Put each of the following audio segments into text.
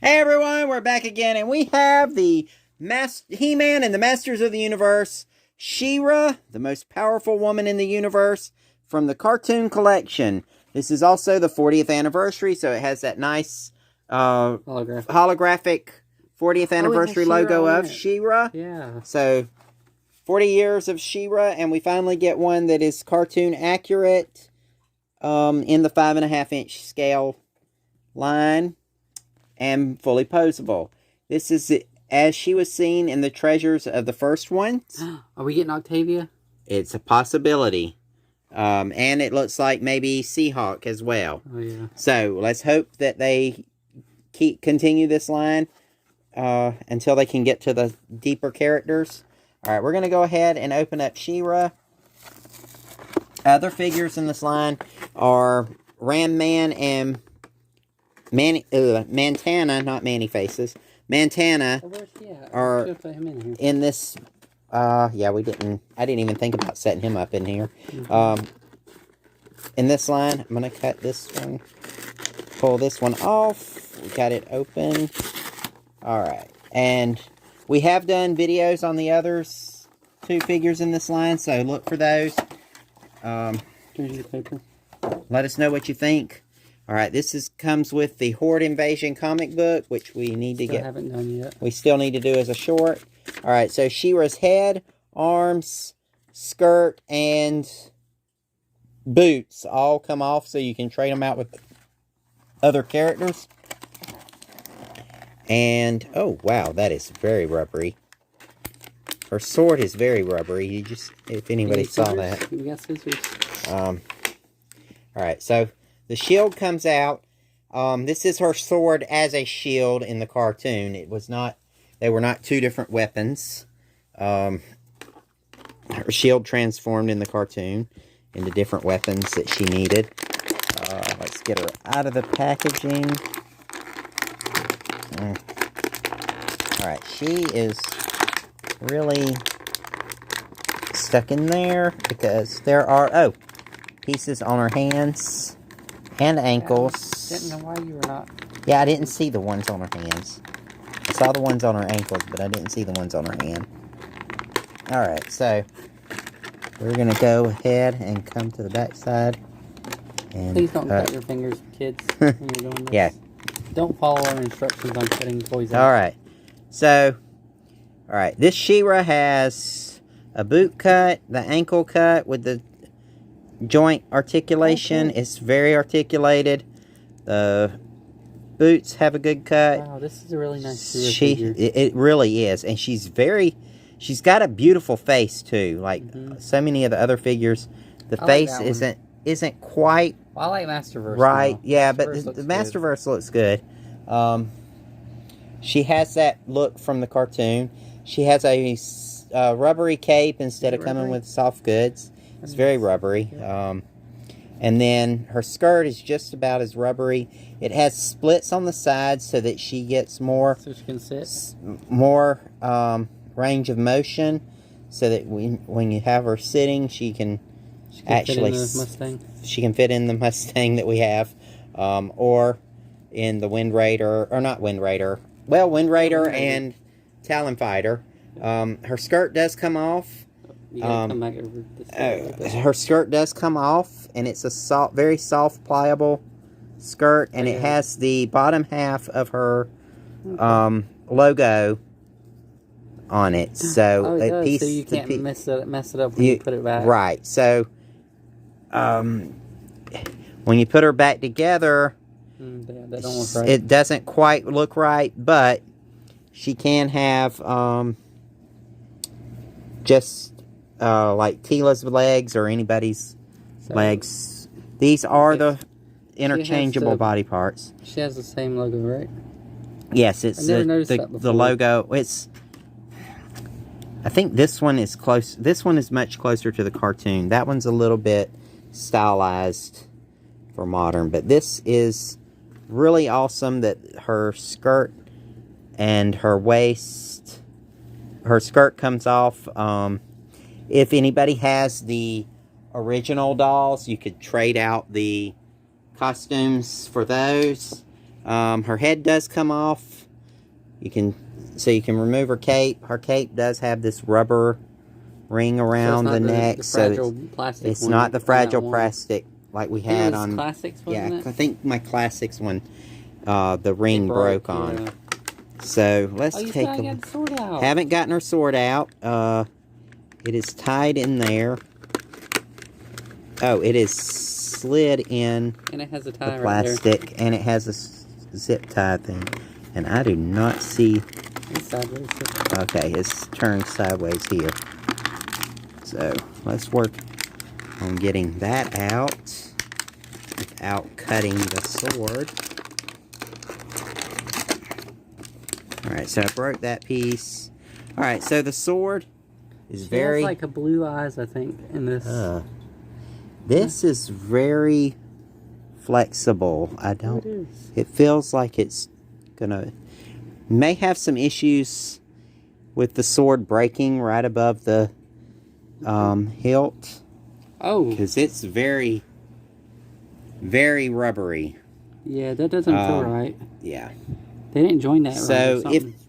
Hey everyone, we're back again, and we have the He-Man and the Masters of the Universe, She-Ra, the most powerful woman in the universe, from the CarTooN collection. This is also the 40th anniversary, so it has that nice holographic 40th anniversary logo of She-Ra. Yeah. So, 40 years of She-Ra, and we finally get one that is cartoon accurate in the 5.5-inch scale line. And fully posable. This is as she was seen in the treasures of the first ones. Are we getting Octavia? It's a possibility. And it looks like maybe Seahawk as well. Oh, yeah. So, let's hope that they continue this line until they can get to the deeper characters. Alright, we're going to go ahead and open up She-Ra. Other figures in this line are Ram Man and Montana, not Manny Faces. Montana are in this. Yeah, I didn't even think about setting him up in here. In this line, I'm gonna cut this one, pull this one off. We got it open. All right, and we have done videos on the others two figures in this line, so look for those. Here's your paper. Let us know what you think. Alright, this comes with the Horde Invasion comic book, which we need to get. Haven't done yet. We still need to do as a short. Alright, so She-Ra's head, arms, skirt, and boots all come off so you can trade them out with other characters. And, oh wow, that is very rubbery. Her sword is very rubbery. If anybody saw that. We got scissors. Alright, so the shield comes out. This is her sword as a shield in the cartoon. They were not two different weapons. Her shield transformed in the cartoon into different weapons that she needed. Let's get her out of the packaging. Alright, she is really stuck in there because there are, pieces on her hands and ankles. I didn't know why you were not. Yeah, I didn't see the ones on her hands. I saw the ones on her ankles, but I didn't see the ones on her hand. Alright, so we're going to go ahead and come to the back side. And, please don't cut your fingers, kids, when you're doing this. Yeah. Don't follow our instructions on cutting toys out. Alright, so, this She-Ra has a boot cut, the ankle cut with the joint articulation. It's very articulated. The boots have a good cut. Wow, this is a really nice figure. It really is. And she's got a beautiful face too. Like so many of the other figures, the face isn't quite I like Masterverse right. now. Yeah, but the Masterverse looks good. She has that look from the cartoon. She has a rubbery cape instead of coming with soft goods. It's very rubbery. And then her skirt is just about as rubbery. It has splits on the sides so that she gets more, so she can sit. More range of motion. So that when you have her sitting, she can actually fit in the Mustang. She can fit in the Mustang that we have, or in the Wind Raider, or not Wind Raider. Well, Wind Raider and Talon Fighter. Her skirt does come off. You gotta come back over this her skirt does come off, and it's a very soft, pliable skirt, and it has the bottom half of her logo on it. So, so you can't mess it up when you put it back. Right. So, when you put her back together, that don't look right. It doesn't quite look right, but she can have just like Tila's legs or anybody's legs. These are the interchangeable body parts. She has the same logo, right? Yes, it's the logo. I think this one is close. This one is much closer to the cartoon. That one's a little bit stylized for modern, but this is really awesome. That her skirt and her waist, her skirt comes off. If anybody has the original dolls, you could trade out the costumes for those. Her head does come off. You can remove her cape. Her cape does have this rubber ring around the neck, so it's not the fragile plastic like we had on Classics, yeah, wasn't it? I think my Classics one, the ring broke on. Yeah. So let's take a look. Sword out. Haven't gotten her sword out. It is tied in there. Oh, it is slid in, and it has a tie the plastic, right there. and it has a zip tie thing. And I do not see. It's sideways. Okay, it's turned sideways here. So let's work on getting that out without cutting the sword. Alright, so I broke that piece. Alright, so the sword is very... It has like a blue eyes, I think, in this. This is very flexible. It feels like it's gonna... May have some issues with the sword breaking right above the hilt. Oh. Because it's very, very rubbery. Yeah, that doesn't feel right. Yeah. They didn't join that right. So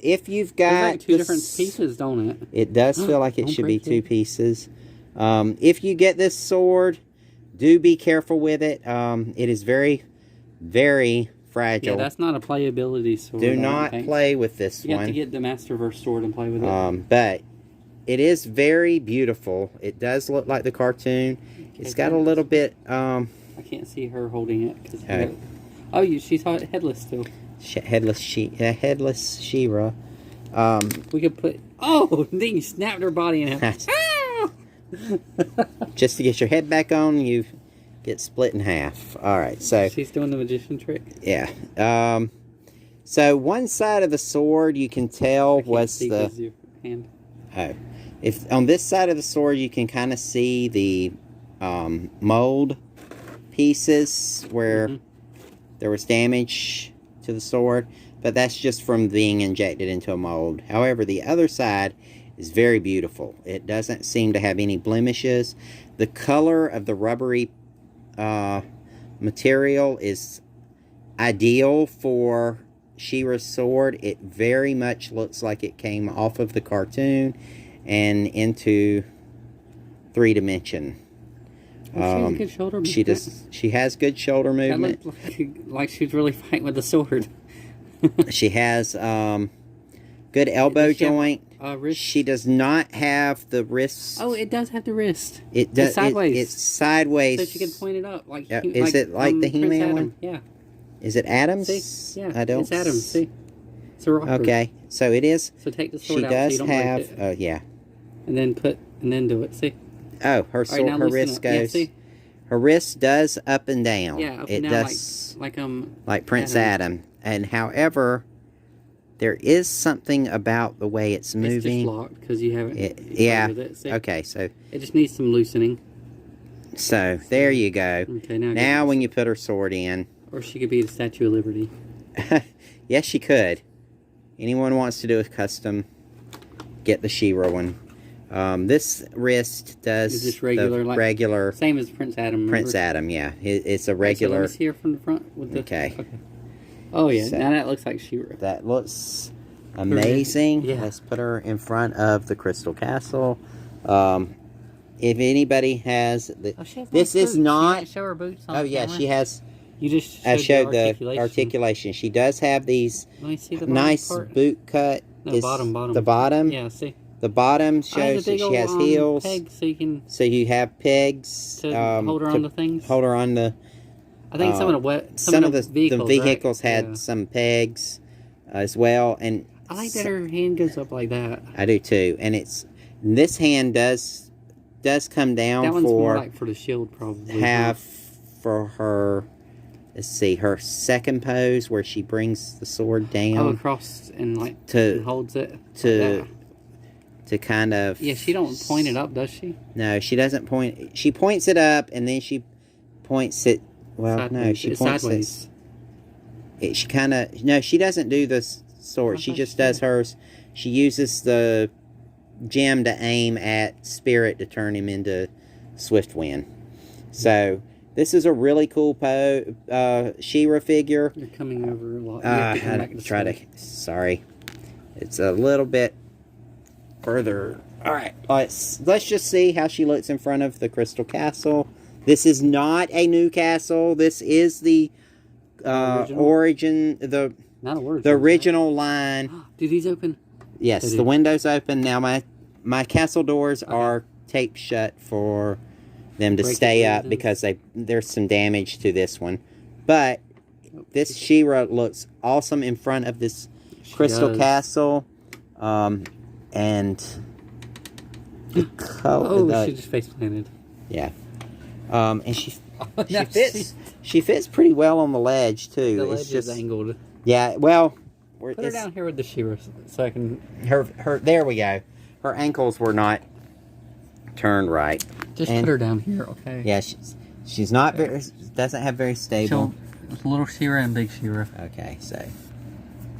if you've got like two different pieces, don't it? It does feel like it should be two pieces. If you get this sword, do be careful with it. It is very, very fragile. Yeah, that's not a playability sword. Do not play with this one. You have to get the Masterverse sword and play with it. But it is very beautiful. It does look like the cartoon. It's got a little bit... I can't see her holding it. Oh, she's headless still. Headless She-Ra. We could put... Oh! Then you snapped her body in half. Just to get your head back on, you get split in half. Alright, so... She's doing the magician trick. Yeah. So one side of the sword, you can tell was the... Hand. Oh. If on this side of the sword, you can kind of see the mold pieces where there was damage to the sword, but that's just from being injected into a mold. However, the other side is very beautiful. It doesn't seem to have any blemishes. The color of the rubbery material is ideal for She-Ra's sword. It very much looks like it came off of the cartoon and into 3D. She has good shoulder movement. She has good shoulder movement. That looked like she's really fighting with the sword. She has good elbow joint. Wrist? She does not have the wrist. Oh, it does have the wrist. It does. It's sideways. It's sideways. So she can point it up. Like is it like the He-Man one? Yeah. Is it Adams? See? Yeah. I don't. It's Adams. See. It's a rocker. Okay, so it is. So take the sword she out. Does so you don't have. break it. Yeah. And then do it. See. Oh, her sword. Right, her wrist goes. Yeah, see? Her wrist does up and down. Yeah, up it and down, does. Like Prince Adam. And however, there is something about the way it's moving. It's just locked because you haven't. Yeah. With it. See? Okay, so it just needs some loosening. So there you go. Okay, now when you put her sword in. Or she could be the Statue of Liberty. Yes, she could. Anyone wants to do a custom, get the She-Ra one. This wrist does is this regular, same as Prince Adam. Remember? Prince Adam, yeah. It's a regular. So let me see her from the front. With the, okay. Oh yeah, so, now that looks like She-Ra. That looks amazing. Yeah. Let's put her in front of the Crystal Castle. If anybody has, this is not. Show her boots on yeah, camera. she has. You just I showed the articulation. She does have these nice boot cut. No, bottom. The bottom. Yeah, see. The bottom shows that she has heels. Pegs so you have pegs to hold her on the things. Hold her on the. I think some of the vehicles had some pegs as well, and I like that her hand goes up like that. I do too, and this hand does come down. That one's more like for the shield, probably. For her. Let's see, her second pose where she brings the sword down. Oh, across and holds it. To kind of... Yeah, she don't point it up, does she? No, she doesn't point... She points it up, and then she points it... Well, sideways. No, she points sideways. She kind of... No, she doesn't do the sword. She just does hers. She uses the gem to aim at Spirit to turn him into Swiftwind. So... This is a really cool She-Ra figure. You're coming over a lot. Sorry. It's a little bit further. Alright, let's just see how she looks in front of the Crystal Castle. This is not a new castle. This is the origin, the original line. Do these open? Yes, the windows open. Now my castle doors are taped shut for them to stay up because there's some damage to this one. But this She-Ra looks awesome in front of this Crystal Castle. And the color, she just face planted. Yeah. And she fits pretty well on the ledge too. The ledge is angled. Yeah, well, put her down here with the She-Ra so I can. Her. There we go. Her ankles were not turned right. Just put her down here, okay? Yeah, she's not very. Doesn't have very stable. Little She-Ra and big She-Ra. Okay,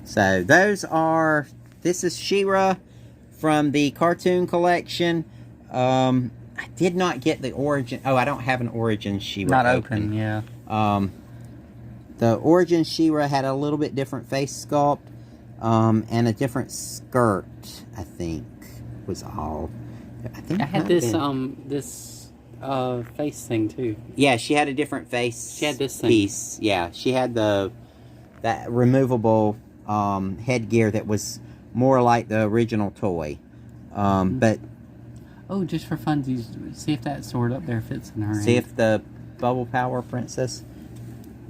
so those are. This is She-Ra from the CarTooN collection. I did not get the origin. Oh, I don't have an origin She-Ra. Not open, yeah. The origin She-Ra had a little bit different face sculpt, and a different skirt. I think was all. I had this face thing too. Yeah, she had a different face. She had this thing. Piece. Yeah, she had that removable headgear that was more like the original toy. But just for funsies, see if that sword up there fits in her hand. See if the Bubble Power Princess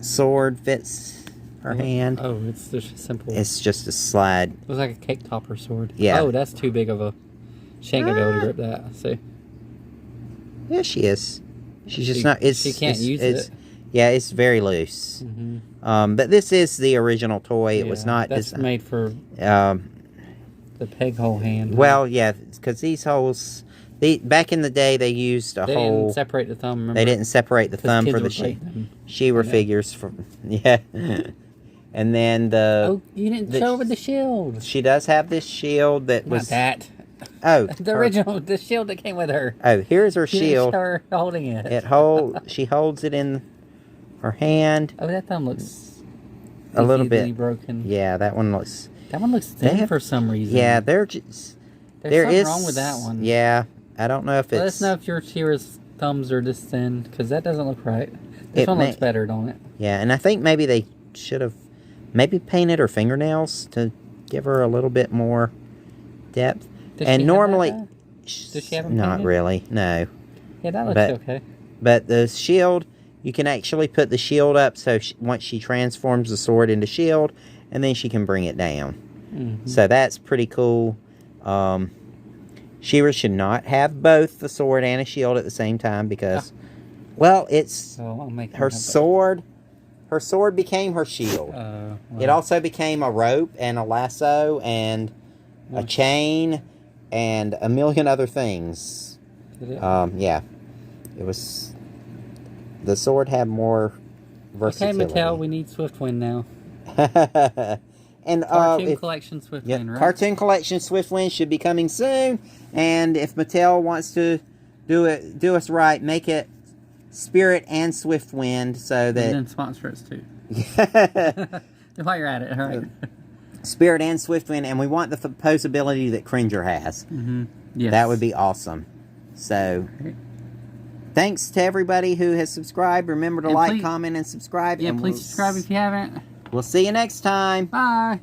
sword fits her hand. Oh, it's just simple. It's just a slide. It was like a cake topper sword. Yeah. Oh, that's too big of a. She ain't gonna be able to grip that. See. Yeah, she is. She's just not. She can't use it. Yeah, it's very loose. But this is the original toy. It was not. That's made for the peg hole hand. Well, yeah, because these holes. Back in the day, they used a hole. They didn't separate the thumb. Remember? They didn't separate the thumb for the She-Ra figures. And then the. Oh, you didn't show with the shield. She does have this shield that was. Not that. Oh, the original, the shield that came with her. Oh, here's her shield. Her holding it. She holds it in her hand. Oh, that thumb looks a little bit broken. Yeah, that one looks. That one looks thin for some reason. Yeah, There's something wrong with that one. Yeah, I don't know if it's. Let us know if your She-Ra's thumbs are this thin, because that doesn't look right. This one looks better, don't it? Yeah, and I think maybe they should have painted her fingernails to give her a little bit more depth. And normally, does she have them not painted? Really, no. Yeah, that looks okay. But the shield, you can actually put the shield up so once she transforms the sword into shield, and then she can bring it down. So that's pretty cool. She-Ra should not have both the sword and a shield at the same time because, well, it's her sword. Her sword became her shield. It also became a rope and a lasso and a chain and a million other things. Yeah, it was. The sword had more versatility. Okay, Mattel, we need Swiftwind now. And CarTooN Collection Swiftwind, right? CarTooN Collection Swiftwind should be coming soon. And if Mattel wants to do us right, make it Spirit and Swiftwind so that. And then sponsor us too. While you're at it, all right. Spirit and Swiftwind, and we want the posability that Cringer has. Yes. That would be awesome. So, thanks to everybody who has subscribed. Remember to like, comment, and subscribe. Yeah, please subscribe if you haven't. We'll see you next time. Bye.